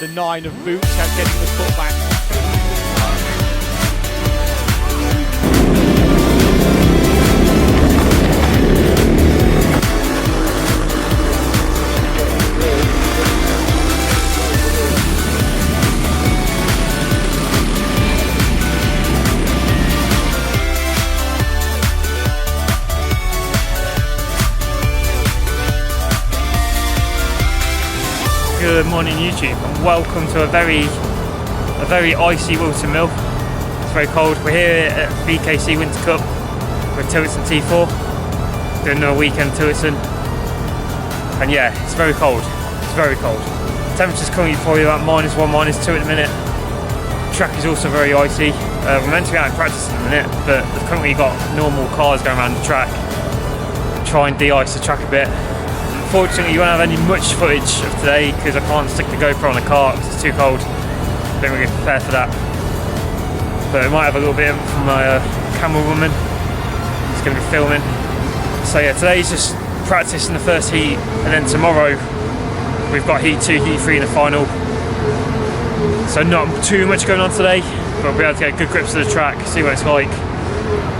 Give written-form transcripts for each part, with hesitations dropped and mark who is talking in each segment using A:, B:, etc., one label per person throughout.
A: the 9 of boots and getting the foot back.
B: Good morning YouTube and welcome to a very icy Whilton Mill. It's very cold. We're here at BKC Winter Cup with Tillotson T4 doing a weekend Tillotson, and yeah, it's very cold. It's very cold. Temperature's currently probably about -1, -2 at the minute. Track is also very icy. We're meant to be out in practice in a minute, but we've currently got normal cars going around the track, try and de-ice the track a bit. Unfortunately, you won't have any much footage of today because I can't stick the GoPro on the car because it's too cold. Don't really prepare for that. But I might have a little bit from my camera woman who's going to be filming. So yeah, today's just practice in the first heat, and then tomorrow we've got heat 2, heat 3 in the final. So not too much going on today, but we'll be able to get good grips of the track, see what it's like.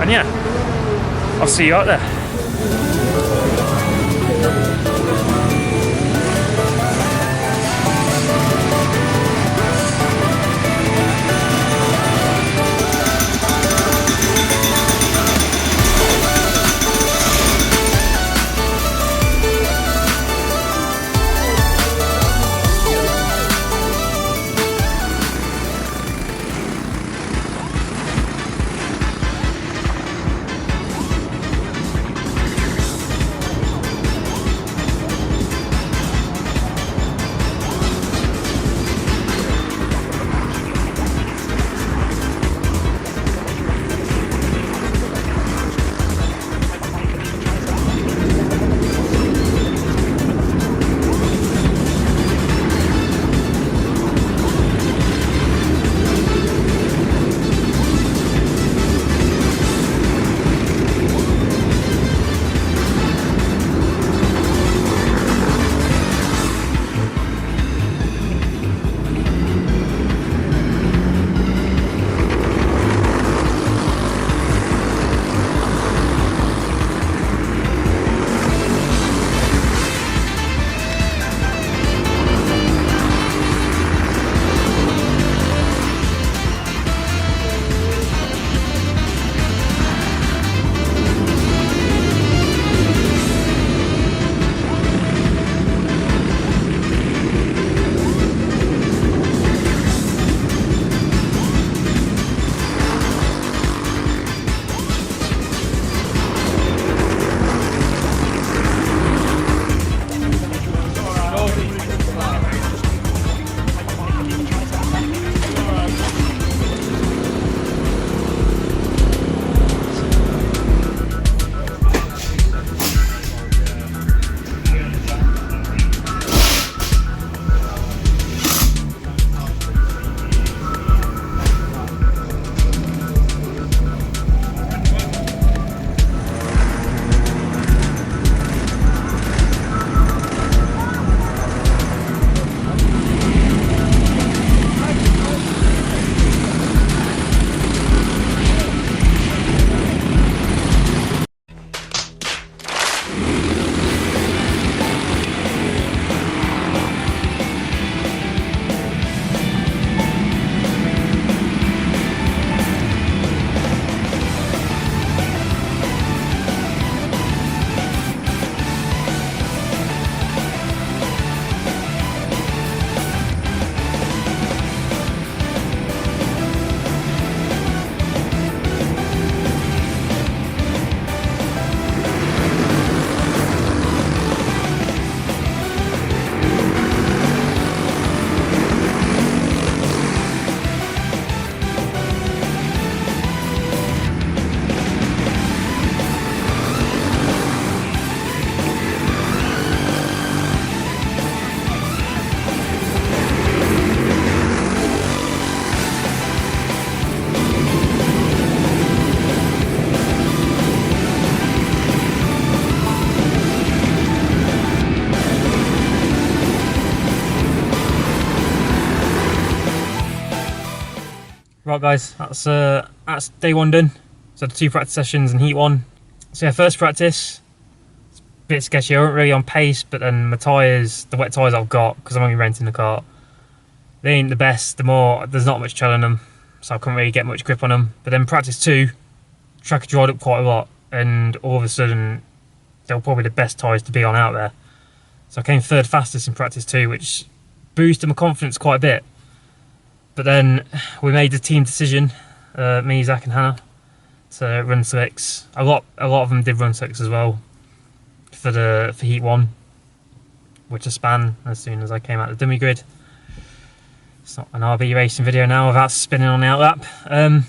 B: And yeah, I'll see you out there. Right guys, that's day one done. So the 2 practice sessions and heat 1. So yeah, first practice, it's a bit sketchy. I wasn't really on pace, but then my tyres, the wet tyres I've got, because I'm only renting the kart, they ain't the best. There's not much tread on them, so I couldn't really get much grip on them. But then practice 2, track had dried up quite a lot, and all of a sudden, they were probably the best tyres to be on out there. So I came 3rd fastest in practice 2, which boosted my confidence quite a bit. But then we made the team decision, me, Zach and Hannah, to run slicks. A lot of them did run slicks as well for heat 1, which I span as soon as I came out the dummy grid. It's not an RB racing video now without spinning on the outlap.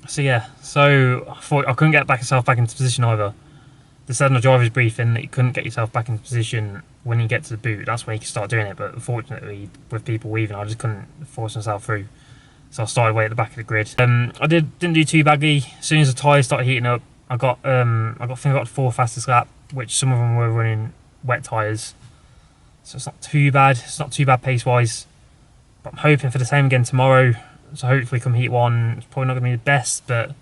B: So yeah, so I thought I couldn't get myself back into position either. They said in the driver's briefing that you couldn't get yourself back into position when you get to the boot. That's when you can start doing it, but unfortunately with people weaving I just couldn't force myself through. So I started way at the back of the grid. I didn't do too badly. As soon as the tyres started heating up, I think I got the 4th fastest lap, which some of them were running wet tyres. So it's not too bad. It's not too bad pace wise. But I'm hoping for the same again tomorrow. So hopefully come heat 1, it's probably not going to be the best, but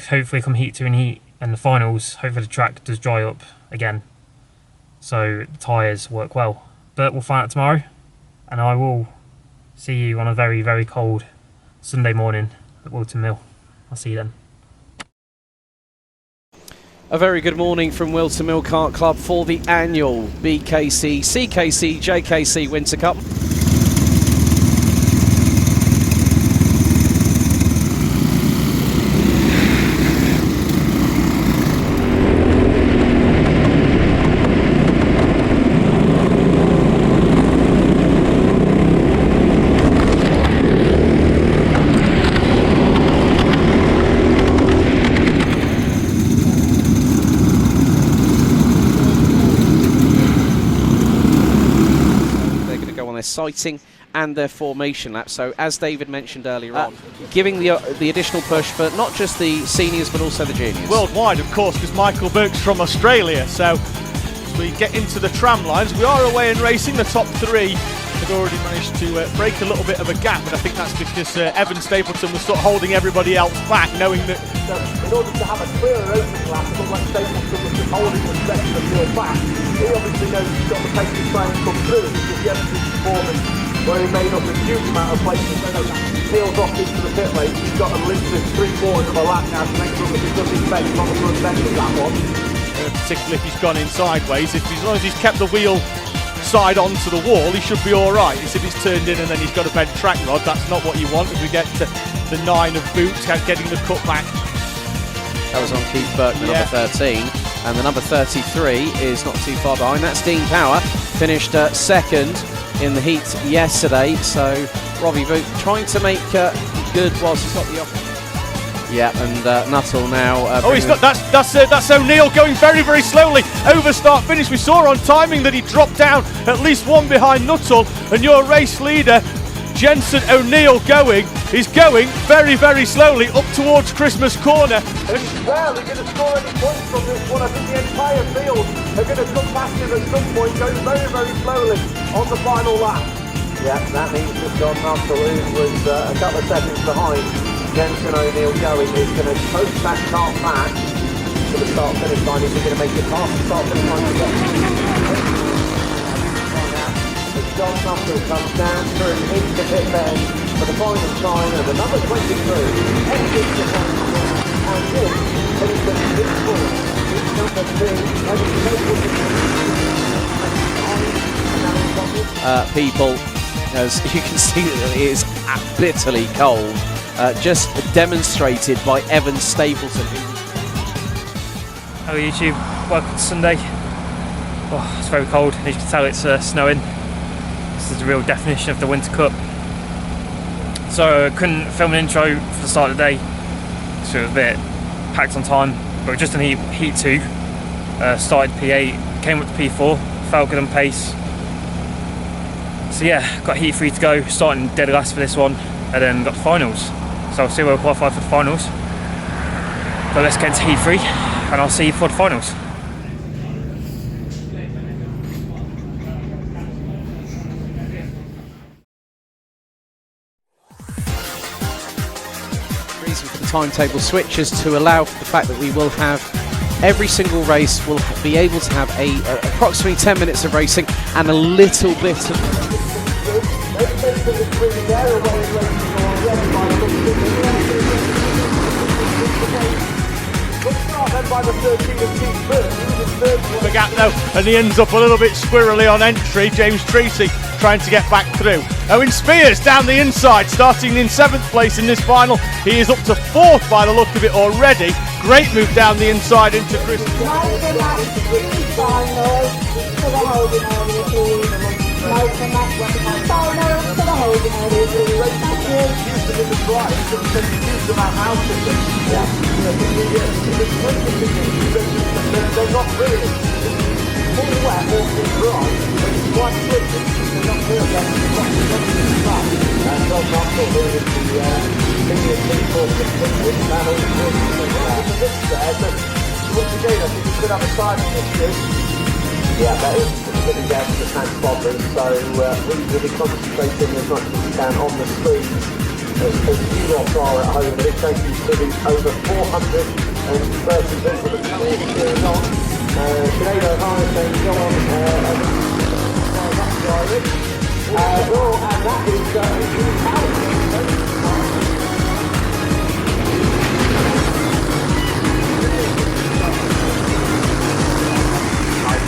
B: hopefully come heat 2 and the finals, hopefully the track does dry up again, so the tyres work well. But we'll find out tomorrow, and I will see you on a very, very cold Sunday morning at Whilton Mill. I'll see you then.
C: A very good morning from Whilton Mill Kart Club for the annual BKC, CKC, JKC Winter Cup. Sighting and their formation lap. So as David mentioned earlier on, giving the additional push for not just the seniors but also the juniors.
A: Worldwide, of course, because Michael Burke's from Australia. So as we get into the tram lines, we are away in racing. The top 3 had already managed to break a little bit of a gap, but I think that's because Evan Stapleton was sort of holding everybody else back, knowing that
D: in order to have a clearer opening lap, it looked like Stapleton was just holding the section of field back. He obviously knows he's got the pace to try and come through because the Evans' performance, where he made up a huge amount of places, peels off into the pit lane. He's got at least 3/4 of a lap now to make sure that he does his best on the front end of that one.
A: Particularly if he's gone in sideways, as long as he's kept the wheel side onto the wall, he should be alright. It's if it's turned in and then he's got a bent track rod, that's not what you want as we get to the 9 of boot, getting the cut back.
C: That was on Keith Burke, the number 13, and the number 33 is not too far behind. That's Dean Power, finished 2nd in the heat yesterday. So Robbie Boot trying to make good whilst he's got the offer. Yeah, and Nuttall now.
A: He's not. That's O'Neill going very, very slowly. Over start finish. We saw on timing that he dropped down at least 1 behind Nuttall, and your race leader, Jensen O'Neill, is going very, very slowly up towards Christmas Corner.
D: Well, they're going to score any points from this one. I think the entire field are going to come past him at some point, going very, very slowly on the final lap. Yeah, that means that John Nuttall, who was a couple of seconds behind Jensen O'Neill going, is going to post that kart back to the start-finish line. Is he going to make it past the start-finish line again? John Nuttall comes down through into the pit lane for the final time, and the number 23 exits the final and wins Tillotson Racing. Number 2,
C: people, as you can see, it is bitterly cold, just demonstrated by Evan Stapleton.
B: Hello YouTube, welcome to Sunday. Oh, it's very cold, as you can tell it's snowing. This is the real definition of the Winter Cup. So I couldn't film an intro for the start of the day, so it was a bit packed on time, but just in heat 2, started P8, came up to P4, felt good on pace. So yeah, got heat 3 to go, starting dead last for this one, and then got the finals. So I'll see where I qualify for the finals. But let's get into heat 3, and I'll see you for the finals.
C: timetable switches to allow for the fact that we will have every single race will be able to have approximately 10 minutes of racing and a little bit of...
A: The gap though, and he ends up a little bit squirrely on entry. James Tracy trying to get back through. Owen Spears down the inside, starting in 7th place in this final. He is up to 4th by the look of it already. Great move down the inside into Chris.
D: Yeah, that is getting down to the tank bobbers, so we will be concentrating as much as we can on the screens as you lot are at home. But it takes you to the over 430 people that come in cheering on. Sinead O'Hara saying, go on, and that is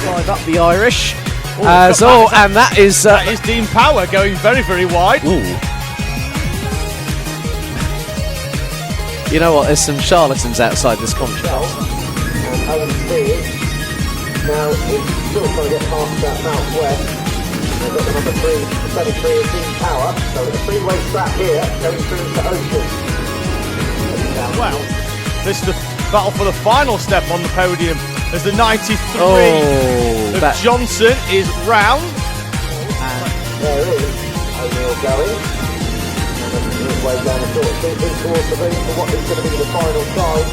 C: drive up the Irish. And that is
A: Dean Power going very, very wide.
C: Ooh. You know what? There's some charlatans outside this contract.
D: And Owen Spears now is still trying to get past that Southwest. They've got the number 3, the 33 of Dean Power. So it's a three-way strap here going through to Ocean.
A: Well, this is the battle for the final step on the podium as the 93 of Johnson is round.
D: And there is O'Neill going. And his way down the short street in towards the ring for what is going to be the final side.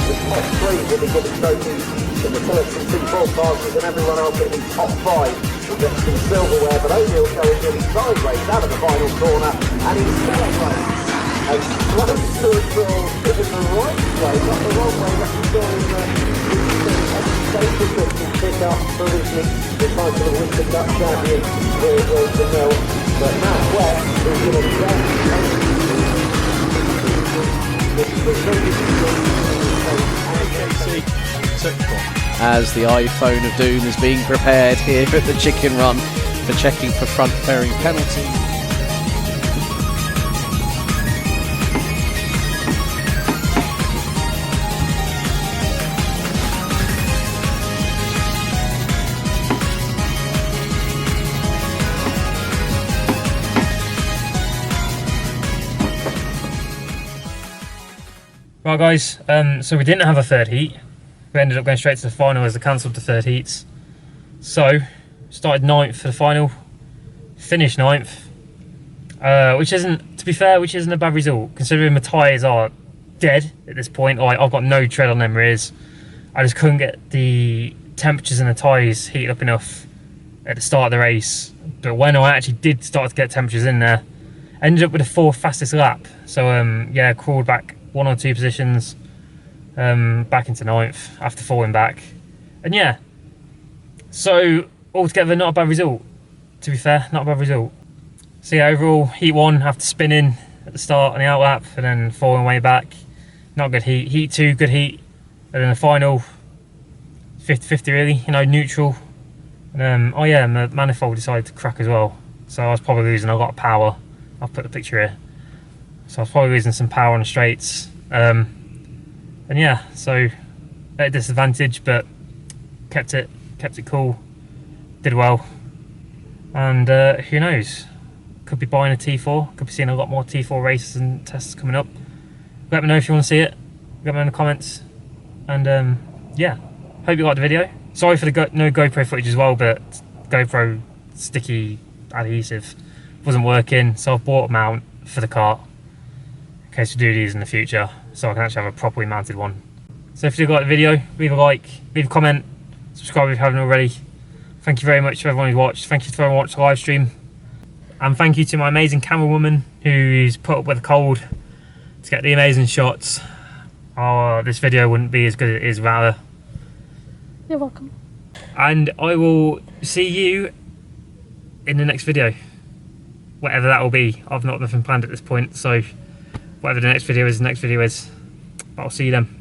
D: The top 3 will be given trophies in the Tillotson T4 classes, and everyone else will be top 5 will get some silverware. But O'Neill going in sideways out of the final corner, and he's celebrating. And close to it all, it is the right way, not the wrong way, restoring the pick up provisionally the title of Winter Cup champion here at Whilton Mill. But now West is going to
C: as the iPhone of Doom is being prepared here at the Chicken Run for checking for front fairing penalty.
B: Right guys, so we didn't have a third heat. We ended up going straight to the final as they cancelled the third heats. So, started 9th for the final, finished 9th, which isn't, to be fair, which isn't a bad result, considering my tyres are dead at this point. Like, I've got no tread on them rears. I just couldn't get the temperatures in the tyres heated up enough at the start of the race. But when I actually did start to get temperatures in there, ended up with the 4th fastest lap. So, yeah, crawled back 1 or 2 positions back into 9th after falling back, and yeah, so altogether not a bad result, to be fair, not a bad result. So yeah, overall heat 1 after spinning at the start on the out lap and then falling way back, not good heat. Heat 2 good heat, and then the final 50-50 really, you know, neutral. And oh yeah, my manifold decided to crack as well, so I was probably losing a lot of power. I'll put the picture here. So I was probably losing some power on the straights, and yeah, so at a disadvantage, but kept it cool, did well, and who knows, could be buying a T4, could be seeing a lot more T4 races and tests coming up. Let me know if you want to see it, let me know in the comments, and yeah, hope you liked the video. Sorry for the no GoPro footage as well, but GoPro sticky adhesive wasn't working, so I've bought a mount for the kart in case we do these in the future, so I can actually have a properly mounted one. So if you like the video, leave a like, leave a comment, subscribe if you haven't already. Thank you very much to everyone who watched. Thank you to everyone who watched the live stream, and thank you to my amazing camerawoman who's put up with the cold to get the amazing shots, this video wouldn't be as good as it is without her.
E: You're welcome.
B: And I will see you in the next video, whatever that will be. I've not nothing planned at this point, so whatever the next video is, but I'll see you then.